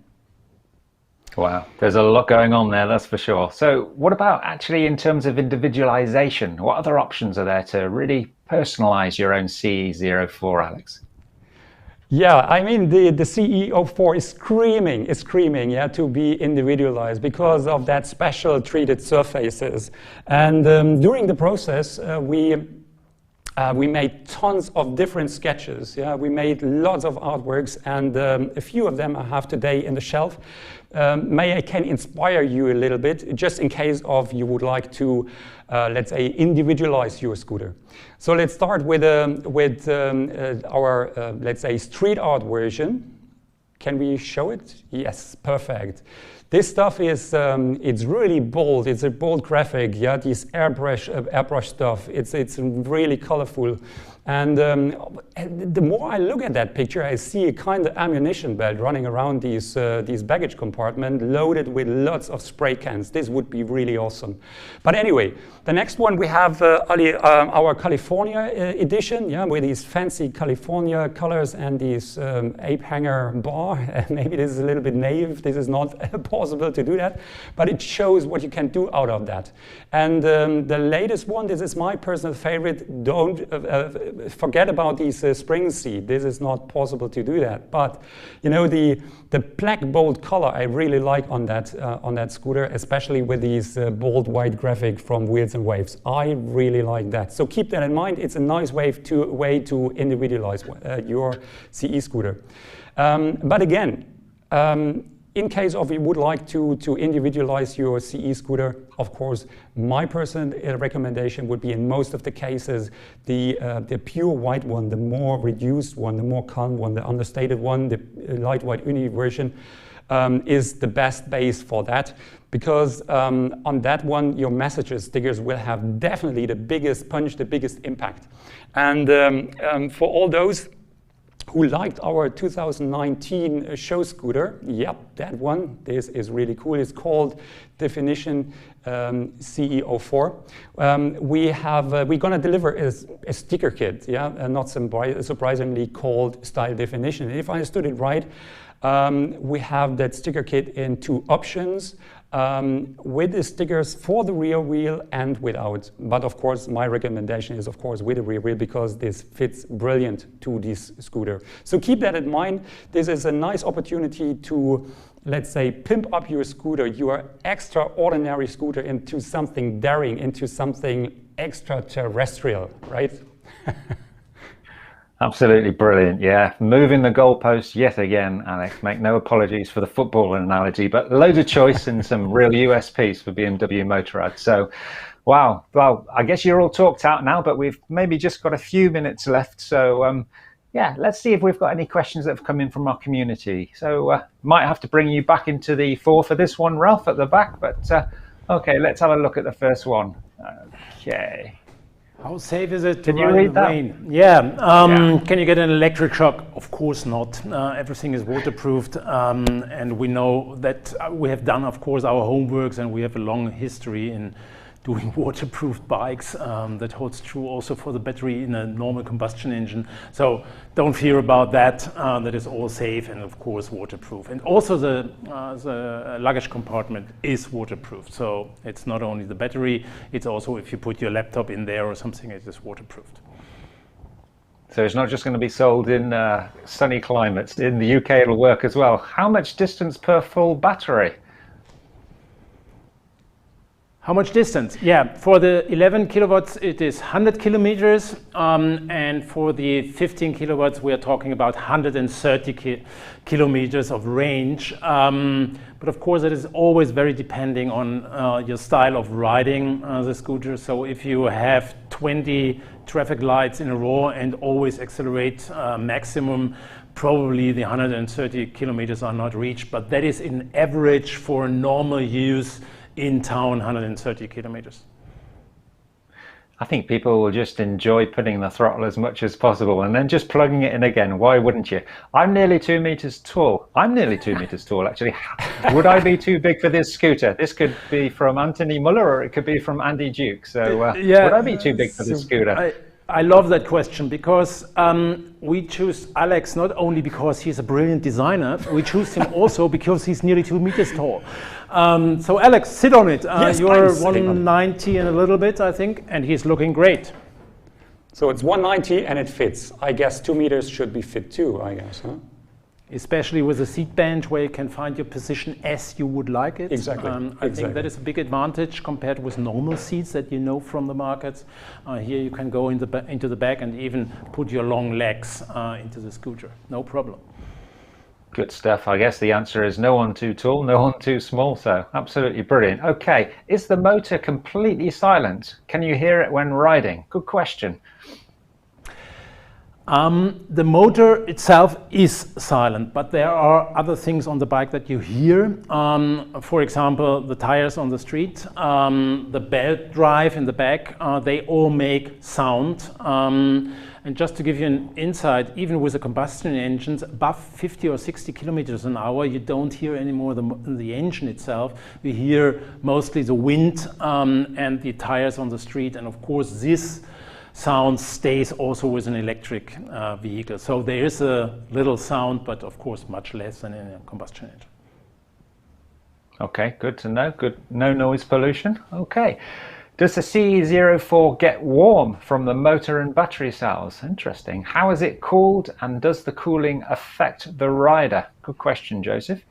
K: Wow, there's a lot going on there, that's for sure. So what about actually in terms of individualization? What other options are there to really personalize your own CE04, Alex?
M: Yeah, I mean, the CE04 is screaming, yeah, to be individualized because of that special treated surfaces. And during the process, we made tons of different sketches. Yeah, we made lots of artworks, and a few of them I have today in the shelf. May I can inspire you a little bit, just in case of you would like to, let's say, individualize your scooter. So let's start with our, let's say, street art version. Can we show it? Yes, perfect. This stuff is, it's really bold. It's a bold graphic, yeah, this airbrush stuff. It's really colorful. And the more I look at that picture, I see a kind of ammunition belt running around these baggage compartment loaded with lots of spray cans. This would be really awesome. But anyway, the next one we have our California edition, yeah, with these fancy California colors and these ape hanger bar. Maybe this is a little bit naive. This is not a possible to do that, but it shows what you can do out of that. And the latest one, this is my personal favorite, don't forget about these spring seat. This is not possible to do that. But you know, the black bold color I really like on that scooter, especially with these bold white graphic from Wheels and Waves. I really like that. So keep that in mind. It's a nice way to individualize your CE scooter. But again, in case of you would like to individualize your CE scooter, of course, my personal recommendation would be in most of the cases the pure white one, the more reduced one, the more calm one, the understated one, the lightweight uni version is the best base for that, because on that one your messages stickers will have definitely the biggest punch, the biggest impact. And for all those who liked our 2019 show scooter, yep, that one, this is really cool. It's called Definition CE04. We're gonna deliver a sticker kit, yeah, not surprisingly called Style Definition. And if I understood it right, we have that sticker kit in 2 options. With the stickers for the rear wheel and without. But of course, my recommendation is of course with the rear wheel, because this fits brilliant to this scooter. So keep that in mind. This is a nice opportunity to, let's say, pimp up your scooter, your extraordinary scooter, into something daring, into something extraterrestrial, right?
K: Absolutely brilliant, yeah. Moving the goalposts yet again, Alex. Make no apologies for the football analogy, but loads of choice and some real USPs for BMW Motorrad. So, wow. Well, I guess you're all talked out now, but we've maybe just got a few minutes left. So, yeah, let's see if we've got any questions that have come in from our community. So, might have to bring you back into the fore for this one, Ralph, at the back. But, okay, let's have a look at the first one. Okay.
L: How safe is it to
K: Can you
L: ride
K: read
L: in the
K: that?
L: rain? Yeah. Can you get an electric shock? Of course not. Everything is waterproofed, and we know that we have done, of course, our homeworks, and we have a long history in doing waterproof bikes. That holds true also for the battery in a normal combustion engine. So don't fear about that. That is all safe and of course waterproof. And also the luggage compartment is waterproof. So it's not only the battery, it's also if you put your laptop in there or something, it is waterproofed.
K: So it's not just going to be sold in sunny climates. In the UK it'll work as well. How much distance per full battery?
L: How much distance? Yeah, for the 11 kilowatts, it is 100 kilometers. And for the 15 kilowatts, we are talking about 130 kilometers of range. But of course, it is always very depending on your style of riding the scooter. So if you have 20 traffic lights in a row and always accelerate maximum, probably the 130 kilometers are not reached. But that is in average for normal use in town, 130 kilometers.
K: I think people will just enjoy putting the throttle as much as possible and then just plugging it in again. Why wouldn't you? I'm nearly 2 meters tall. I'm nearly 2 meters tall, actually. Would I be too big for this scooter? This could be from Anthony Muller or it could be from Andy Duke. So
L: yeah,
K: would I be too big for this scooter?
L: I love that question because we choose Alex not only because he's a brilliant designer, we choose him also because he's nearly 2 meters tall. So Alex, sit on it.
M: Yes,
L: you're
M: I'm
L: 190 and a little bit, I think, and he's looking great.
M: So it's 190 and it fits. I guess 2 meters should be fit too, I guess, huh?
L: Especially with a seat bench where you can find your position as you would like it.
M: Exactly.
L: I think that is a big advantage compared with normal seats that you know from the markets. Here you can go into the back and even put your long legs into the scooter. No problem.
K: Good stuff. I guess the answer is no one too tall, no one too small. So absolutely brilliant. Okay, is the motor completely silent? Can you hear it when riding? Good question.
L: The motor itself is silent, but there are other things on the bike that you hear. For example, the tires on the street, the belt drive in the back, they all make sound. And just to give you an insight, even with the combustion engines above 50 or 60 kilometers an hour, you don't hear anymore the engine itself. You hear mostly the wind and the tires on the street. And of course, this sound stays also with an electric vehicle. So there is a little sound, but of course much less than in a combustion engine.
K: Okay, good to know. Good, no noise pollution. Okay. Does the CE04 get warm from the motor and battery cells? Interesting. How is it cooled, and does the cooling affect the rider? Good question, Joseph.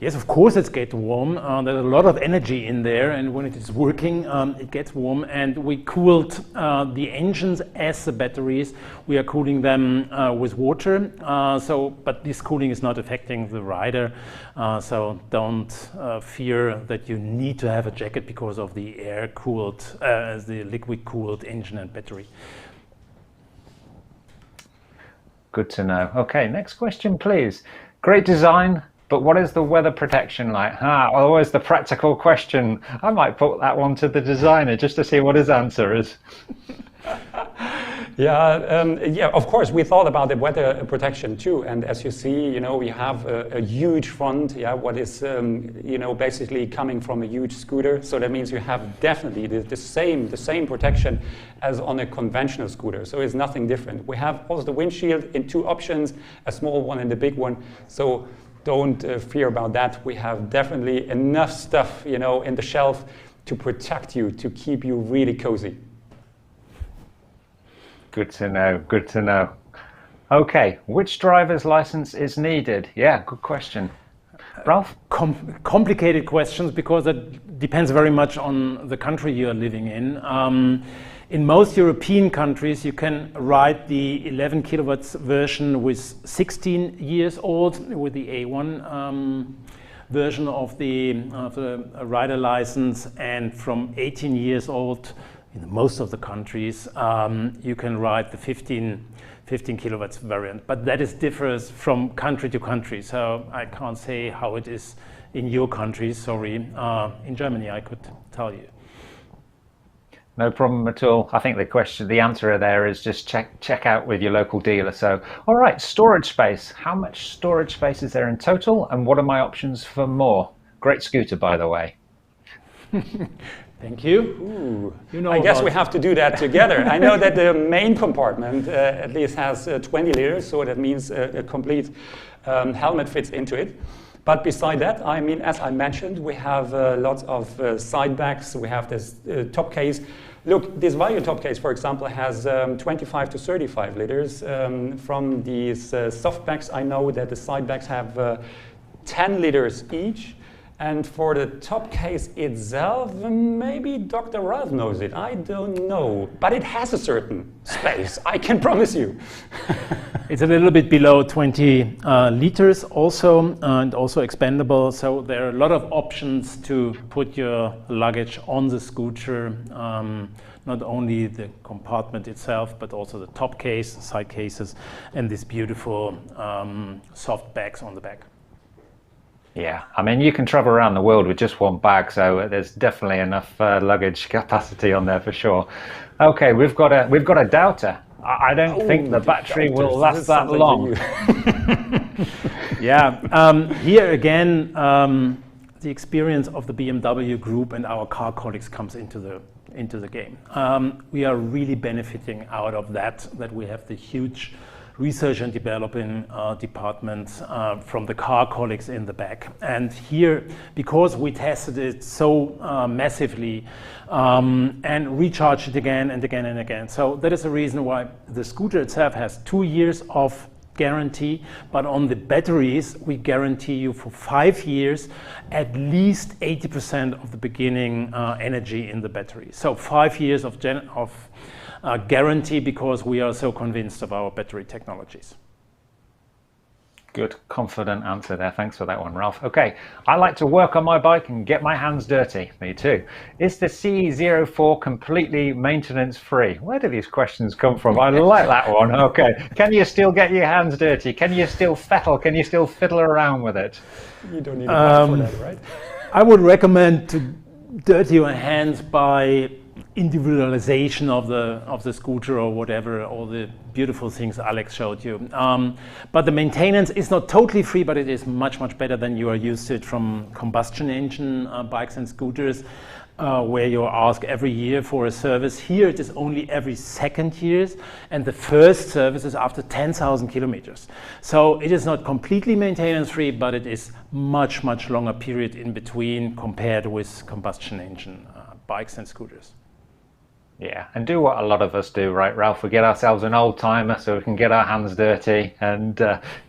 L: Yes, of course it gets warm. There's a lot of energy in there, and when it is working, it gets warm. And we cooled the engines as the batteries. We are cooling them with water. But this cooling is not affecting the rider. So don't fear that you need to have a jacket because of the air-cooled, the liquid-cooled engine and battery.
K: Good to know. Okay, next question, please. Great design. But what is the weather protection like? Always the practical question. I might put that one to the designer just to see what his answer is.
M: Yeah, of course, we thought about the weather protection too. And as you see, we have a huge front, what is, basically coming from a huge scooter. So that means you have definitely the same protection as on a conventional scooter. So it's nothing different. We have also the windshield in two options, a small one and a big one. So don't fear about that. We have definitely enough stuff, in the shelf to protect you, to keep you really cozy.
K: Good to know, good to know. Okay, which driver's license is needed? Yeah, good question. Ralph?
L: Complicated questions, because it depends very much on the country you are living in. In most European countries, you can ride the 11 kilowatts version with 16 years old, with the A1 version of the rider license, and from 18 years old, in most of the countries, you can ride the 15 kilowatts variant. But that differs from country to country, so I can't say how it is in your country, sorry. In Germany, I could tell you.
K: No problem at all. I think the answer there is just check out with your local dealer. So, all right, storage space. How much storage space is there in total, and what are my options for more? Great scooter, by the way.
L: Thank you.
M: Ooh. I guess we have to do that together. I know that the main compartment at least has 20 liters, so that means a complete helmet fits into it. But beside that, I mean, as I mentioned, we have lots of side bags. We have this top case. Look, this Vario top case, for example, has 25 to 35 liters. From these soft bags, I know that the side bags have 10 liters each. And for the top case itself, maybe Dr. Ralph knows it. I don't know. But it has a certain space, I can promise you.
L: It's a little bit below 20 liters also, and also expandable. So there are a lot of options to put your luggage on the scooter. Not only the compartment itself, but also the top case, side cases, and these beautiful soft bags on the back.
K: Yeah, I mean, you can travel around the world with just one bag, so there's definitely enough luggage capacity on there for sure. Okay, we've got a doubter. I don't think the battery will last that long.
L: Yeah, here again, the experience of the BMW Group and our car colleagues comes into the game. We are really benefiting out of that we have the huge research and development departments from the car colleagues in the back. And here, because we tested it so massively and recharged it again and again and again. So that is the reason why the scooter itself has 2 years of guarantee, but on the batteries, we guarantee you for 5 years at least 80% of the beginning energy in the battery. So 5 years of guarantee, because we are so convinced of our battery technologies.
K: Good, confident answer there. Thanks for that one, Ralph. Okay, I like to work on my bike and get my hands dirty. Me too. Is the CE04 completely maintenance free? Where do these questions come from? I like that one. Okay, can you still get your hands dirty? Can you still fettle? Can you still fiddle around with it?
M: You don't need a bike for that, right?
L: I would recommend to dirty your hands by individualization of the scooter or whatever, all the beautiful things Alex showed you. But the maintenance is not totally free, but it is much, much better than you are used to it from combustion engine bikes and scooters. where you ask every year for a service. Here it is only every 2nd year, and the first service is after 10,000 kilometers. So it is not completely maintenance free, but it is much longer period in between compared with combustion engine bikes and scooters.
K: Yeah, and do what a lot of us do, right, Ralph? We get ourselves an old timer so we can get our hands dirty and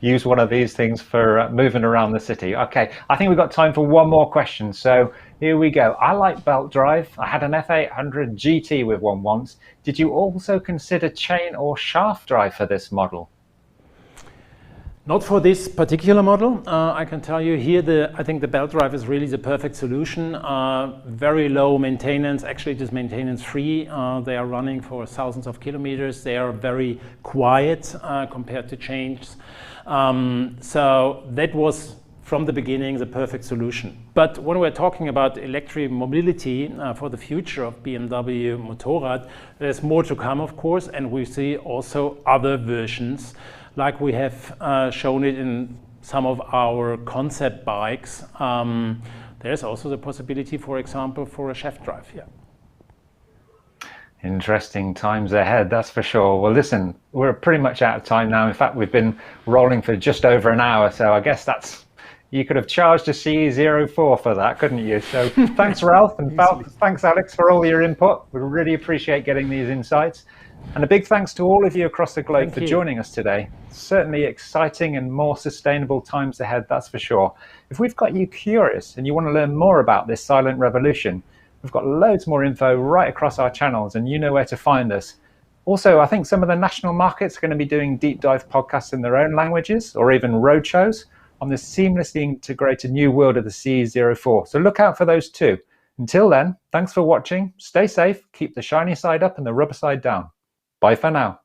K: use one of these things for moving around the city. Okay, I think we've got time for one more question. So here we go. I like belt drive. I had an F800 GT with one once. Did you also consider chain or shaft drive for this model?
L: Not for this particular model. I can tell you here, I think the belt drive is really the perfect solution. Very low maintenance. Actually, it is maintenance free. They are running for thousands of kilometers. They are very quiet compared to chains. So that was from the beginning the perfect solution. But when we're talking about electric mobility for the future of BMW Motorrad, there's more to come, of course, and we see also other versions, like we have shown it in some of our concept bikes. There's also the possibility, for example, for a shaft drive. Yeah.
K: Interesting times ahead, that's for sure. Well, listen, we're pretty much out of time now. In fact, we've been rolling for just over an hour, so I guess you could have charged a CE04 for that, couldn't you? So thanks, Ralph, and thanks, Alex, for all your input. We really appreciate getting these insights. And a big thanks to all of you across the globe for joining us today. Certainly exciting and more sustainable times ahead, that's for sure. If we've got you curious and you want to learn more about this silent revolution, we've got loads more info right across our channels, and you know where to find us. Also, I think some of the national markets are going to be doing deep dive podcasts in their own languages, or even roadshows on this seamlessly integrated new world of the CE04. So look out for those too. Until then, thanks for watching. Stay safe, keep the shiny side up and the rubber side down. Bye for now.